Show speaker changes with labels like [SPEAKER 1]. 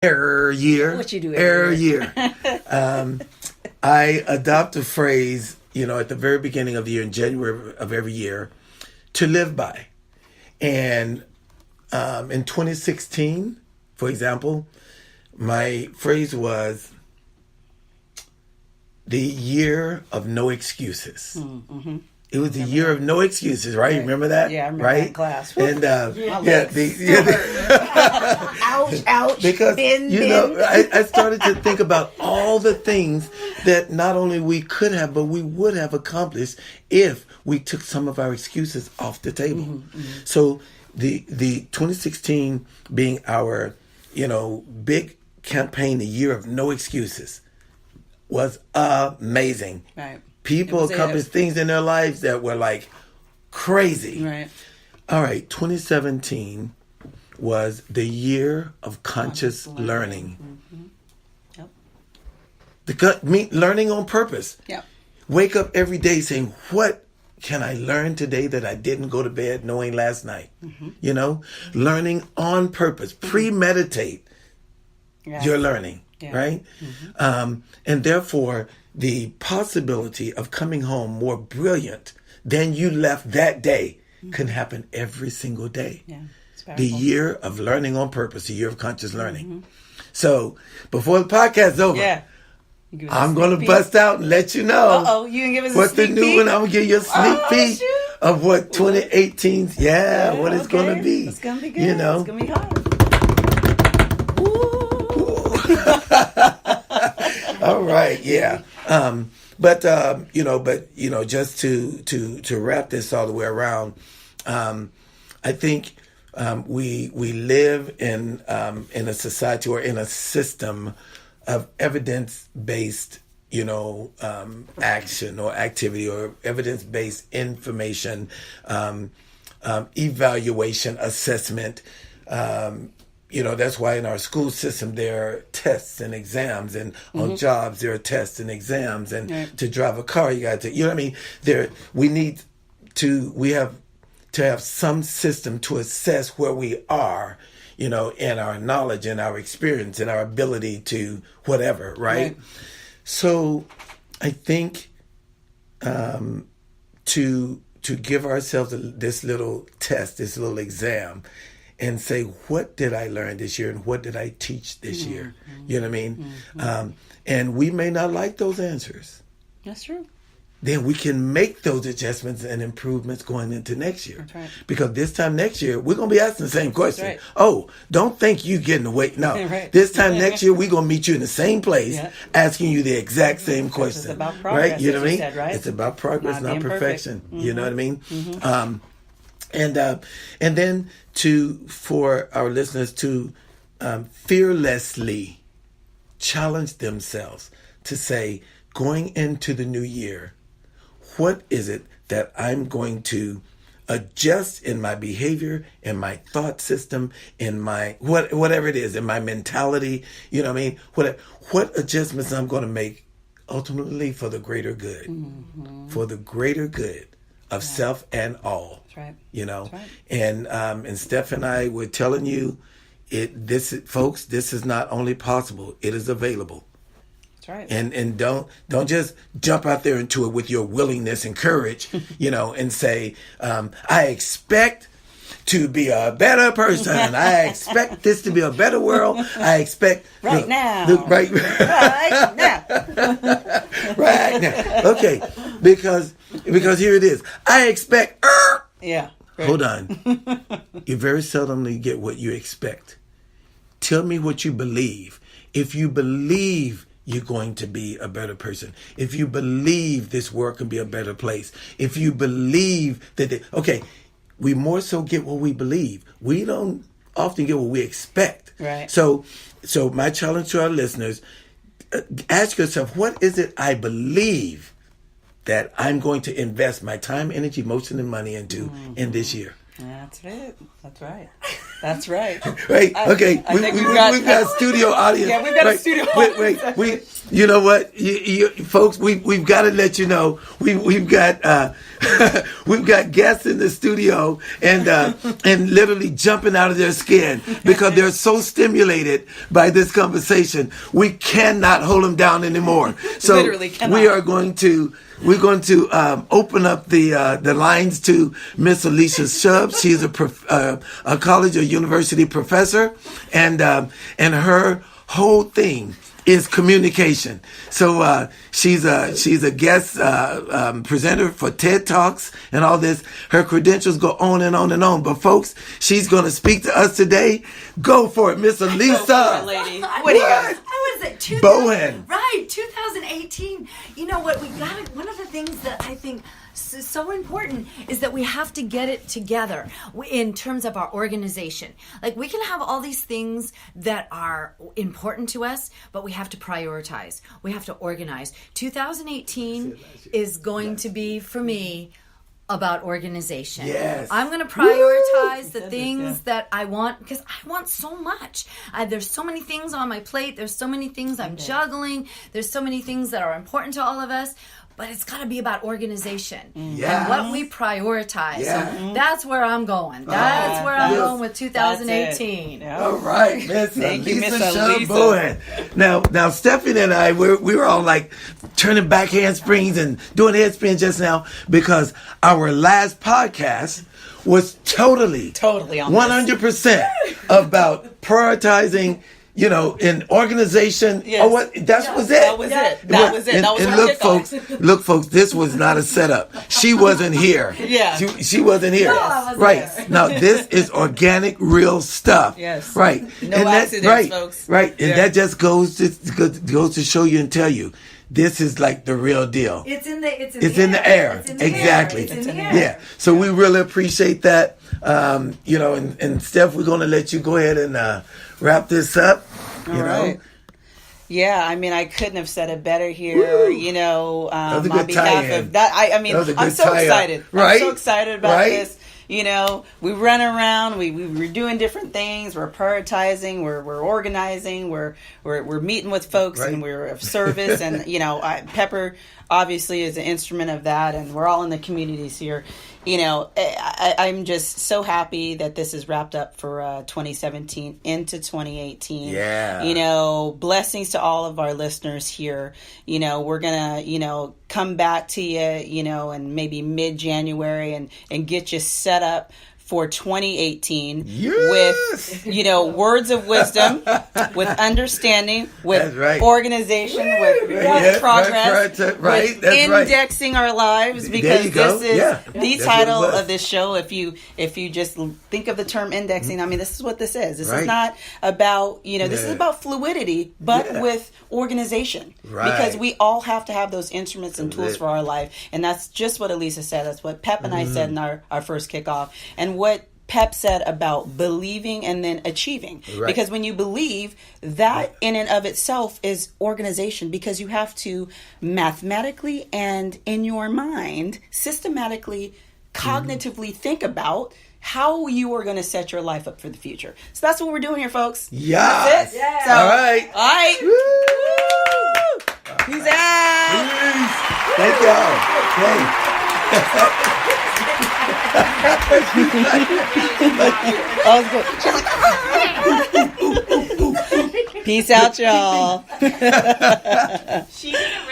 [SPEAKER 1] Error year.
[SPEAKER 2] What you do
[SPEAKER 1] Error
[SPEAKER 2] every
[SPEAKER 1] year. I adopt a phrase, at the very beginning of the year, in January of every year, to live by. And in 2016, for example, my phrase was the year of no excuses.
[SPEAKER 2] Mm-hmm.
[SPEAKER 1] It was the year of no excuses, right? You remember that?
[SPEAKER 2] Yeah, I remember
[SPEAKER 1] right?
[SPEAKER 2] that class.
[SPEAKER 1] And
[SPEAKER 2] Ouch, ouch.
[SPEAKER 1] because
[SPEAKER 2] Bend.
[SPEAKER 1] I started to think about all the things that not only we could have, but we would have accomplished if we took some of our excuses off the table.
[SPEAKER 2] Mm-hmm.
[SPEAKER 1] So the 2016 being our big campaign, the year of no excuses, was amazing.
[SPEAKER 2] Right.
[SPEAKER 1] People accomplished things in their lives that were like crazy.
[SPEAKER 2] Right.
[SPEAKER 1] All right, 2017 was the year of conscious learning.
[SPEAKER 2] Mm-hmm. Yep.
[SPEAKER 1] Learning on purpose.
[SPEAKER 2] Yep.
[SPEAKER 1] Wake up every day saying, what can I learn today that I didn't go to bed knowing last night? Mm-hmm. Learning on purpose. Premeditate your learning, right? Mm-hmm. And therefore, the possibility of coming home more brilliant than you left that day can happen every single day.
[SPEAKER 2] Yeah,
[SPEAKER 1] the year of learning on purpose, the year of conscious learning. Mm-hmm. So before the podcast's over, I'm going to bust out and let you know
[SPEAKER 2] you can give us
[SPEAKER 1] what's
[SPEAKER 2] a sneak
[SPEAKER 1] the new
[SPEAKER 2] peek?
[SPEAKER 1] one. I'm going to give you a sneak peek of what 2018's, what it's going to be.
[SPEAKER 2] It's going to be good. It's going to be hot.
[SPEAKER 1] All right, yeah. But just to wrap this all the way around, I think we live in a society or in a system of evidence-based, action or activity or evidence-based information, evaluation, assessment. That's why in our school system there are tests and exams, and on jobs there are tests and exams, and to drive a car you got to, we have to have some system to assess where we are, in our knowledge and our experience and our ability to whatever, right? So I think to give ourselves this little test, this little exam, and say, what did I learn this year and what did I teach this year? You know what I mean? Mm-hmm. And we may not like those answers.
[SPEAKER 2] That's true.
[SPEAKER 1] Then we can make those adjustments and improvements going into next year.
[SPEAKER 2] That's right.
[SPEAKER 1] Because this time next year, we're going to be asking the same question.
[SPEAKER 2] Right.
[SPEAKER 1] Oh, don't think you getting away. No.
[SPEAKER 2] Right.
[SPEAKER 1] This time next year, we're going to meet you in the same place, asking you the exact same question.
[SPEAKER 2] It's about progress,
[SPEAKER 1] right? You know what I mean?
[SPEAKER 2] Said, right?
[SPEAKER 1] It's about progress, not perfection.
[SPEAKER 2] Mm-hmm.
[SPEAKER 1] You know what I mean?
[SPEAKER 2] Mm-hmm.
[SPEAKER 1] And then for our listeners to fearlessly challenge themselves to say, going into the new year, what is it that I'm going to adjust in my behavior, in my thought system, in my whatever it is, in my mentality, you know what I mean? What adjustments I'm going to make ultimately for the greater good, for the greater good of self and all.
[SPEAKER 2] That's right.
[SPEAKER 1] That's
[SPEAKER 2] right.
[SPEAKER 1] And Steph and I were telling you, this is not only possible, it is available.
[SPEAKER 2] That's right.
[SPEAKER 1] And don't just jump out there into it with your willingness and courage, and say, I expect to be a better person. I expect this to be a better world. I expect
[SPEAKER 2] right now.
[SPEAKER 1] Right
[SPEAKER 2] now.
[SPEAKER 1] Right now. Okay. Because here it is. I expect
[SPEAKER 2] Yeah. Right.
[SPEAKER 1] Hold on. You very seldomly get what you expect. Tell me what you believe. If you believe you're going to be a better person, if you believe this world can be a better place, if you believe that, we more so get what we believe. We don't often get what we expect.
[SPEAKER 2] Right.
[SPEAKER 1] So my challenge to our listeners, ask yourself, what is it I believe that I'm going to invest my time, energy, emotion, and money into in this year?
[SPEAKER 2] That's it. That's right. That's right.
[SPEAKER 1] Right. Okay.
[SPEAKER 2] I think
[SPEAKER 1] we've got a studio audience.
[SPEAKER 2] Yeah, we've got a studio audience.
[SPEAKER 1] Wait. You know what, folks, we've got to let you know we've got we've got guests in the studio and literally jumping out of their skin because they're so stimulated by this conversation. We cannot hold them down anymore. So
[SPEAKER 2] Literally cannot.
[SPEAKER 1] we're going to open up the lines to Miss Alicia Shub. She's a college or university professor, and her whole thing is communication. So she's a guest presenter for TED Talks and all this. Her credentials go on and on and on. But folks, she's going to speak to us today. Go for it, Miss Elisa.
[SPEAKER 2] lady.
[SPEAKER 3] What
[SPEAKER 2] What do you got?
[SPEAKER 3] was it?
[SPEAKER 1] Bowen.
[SPEAKER 3] Right, 2018. You know what? We got it. One of the things that I think is so important is that we have to get it together in terms of our organization. Like, we can have all these things that are important to us, but we have to prioritize. We have to organize. 2018 is going to be, for me, about organization.
[SPEAKER 1] Yes.
[SPEAKER 3] I'm going to prioritize the things that I want, because I want so much. There's so many things on my plate. There's so many things I'm juggling. There's so many things that are important to all of us. But it's got to be about organization
[SPEAKER 1] Yeah.
[SPEAKER 3] and what we prioritize.
[SPEAKER 1] Yeah.
[SPEAKER 3] So that's where I'm going. That's where I'm going with 2018.
[SPEAKER 1] All right, Miss
[SPEAKER 2] Thank you,
[SPEAKER 1] Elisa
[SPEAKER 2] Miss
[SPEAKER 1] Shub
[SPEAKER 2] Elisa.
[SPEAKER 1] Bowen. Now, Stephanie and I, we were all like turning back handsprings and doing headspin just now because our last podcast was totally
[SPEAKER 2] Totally on this.
[SPEAKER 1] 100% about prioritizing. In organization.
[SPEAKER 2] Yes.
[SPEAKER 1] Oh, what? That was it.
[SPEAKER 2] That was it. That was it.
[SPEAKER 1] And,
[SPEAKER 2] That was
[SPEAKER 1] and
[SPEAKER 2] our kickoff.
[SPEAKER 1] look, folks, this was not a setup. She wasn't here.
[SPEAKER 2] Yeah.
[SPEAKER 1] She wasn't here.
[SPEAKER 3] No, I wasn't
[SPEAKER 1] right.
[SPEAKER 3] here.
[SPEAKER 1] Now, this is organic, real stuff.
[SPEAKER 2] Yes.
[SPEAKER 1] Right.
[SPEAKER 2] No
[SPEAKER 1] and
[SPEAKER 2] accidents,
[SPEAKER 1] right,
[SPEAKER 2] folks.
[SPEAKER 1] Right. And
[SPEAKER 2] Yeah.
[SPEAKER 1] that just goes to show you and tell you, this is like the real deal.
[SPEAKER 3] It's in the
[SPEAKER 1] air.
[SPEAKER 3] It's in the
[SPEAKER 1] Exactly.
[SPEAKER 3] Air. It's in the air.
[SPEAKER 1] Yeah. So we really appreciate that. And Steph, we're going to let you go ahead and wrap this up. You know.
[SPEAKER 2] right. Yeah, I mean, I couldn't have said it better here.
[SPEAKER 1] Woo.
[SPEAKER 2] On
[SPEAKER 1] was a good
[SPEAKER 2] behalf
[SPEAKER 1] tie-in.
[SPEAKER 2] of that, I mean,
[SPEAKER 1] That was a
[SPEAKER 2] I'm
[SPEAKER 1] good
[SPEAKER 2] so
[SPEAKER 1] tie-up.
[SPEAKER 2] excited.
[SPEAKER 1] Right?
[SPEAKER 2] I'm so excited about
[SPEAKER 1] Right?
[SPEAKER 2] this. We run around. We're doing different things. We're prioritizing. We're organizing. We're meeting with folks,
[SPEAKER 1] Right.
[SPEAKER 2] and we're of service. And Pepper obviously is an instrument of that, and we're all in the communities here. I'm just so happy that this is wrapped up for 2017 into 2018.
[SPEAKER 1] Yeah.
[SPEAKER 2] Blessings to all of our listeners here. We're gonna, come back to you, in maybe mid-January and get you set up for 2018
[SPEAKER 1] Yes.
[SPEAKER 2] with, words of wisdom, with understanding, with
[SPEAKER 1] That's right.
[SPEAKER 2] organization, with
[SPEAKER 1] Yeah,
[SPEAKER 2] progress,
[SPEAKER 1] right,
[SPEAKER 2] with
[SPEAKER 1] that's right.
[SPEAKER 2] indexing our lives,
[SPEAKER 1] There
[SPEAKER 2] because
[SPEAKER 1] you go.
[SPEAKER 2] this is
[SPEAKER 1] Yeah.
[SPEAKER 2] the
[SPEAKER 1] That's
[SPEAKER 2] title
[SPEAKER 1] what it was.
[SPEAKER 2] of this show. If you just think of the term indexing, I mean, this is what this is. This
[SPEAKER 1] Right.
[SPEAKER 2] is not about, this is
[SPEAKER 1] Yeah.
[SPEAKER 2] about fluidity, but
[SPEAKER 1] Yeah.
[SPEAKER 2] with organization.
[SPEAKER 1] Right.
[SPEAKER 2] Because we all have to have those instruments and
[SPEAKER 1] That's
[SPEAKER 2] tools
[SPEAKER 1] it.
[SPEAKER 2] for our life. And that's just what Elisa said. That's what Pep and I said in our first kickoff. And what Pep said about believing and then achieving.
[SPEAKER 1] Right.
[SPEAKER 2] Because when you believe, that in and of itself is organization, because you have to mathematically and in your mind, systematically, cognitively think about how you are going to set your life up for the future. So that's what we're doing here, folks.
[SPEAKER 1] Yeah.
[SPEAKER 2] That's it.
[SPEAKER 3] Yeah.
[SPEAKER 2] So,
[SPEAKER 1] All right.
[SPEAKER 2] All right.
[SPEAKER 1] Woo!
[SPEAKER 2] Peace out.
[SPEAKER 1] Peace. Thank y'all. Hey.
[SPEAKER 2] Peace out, y'all.
[SPEAKER 3] She didn't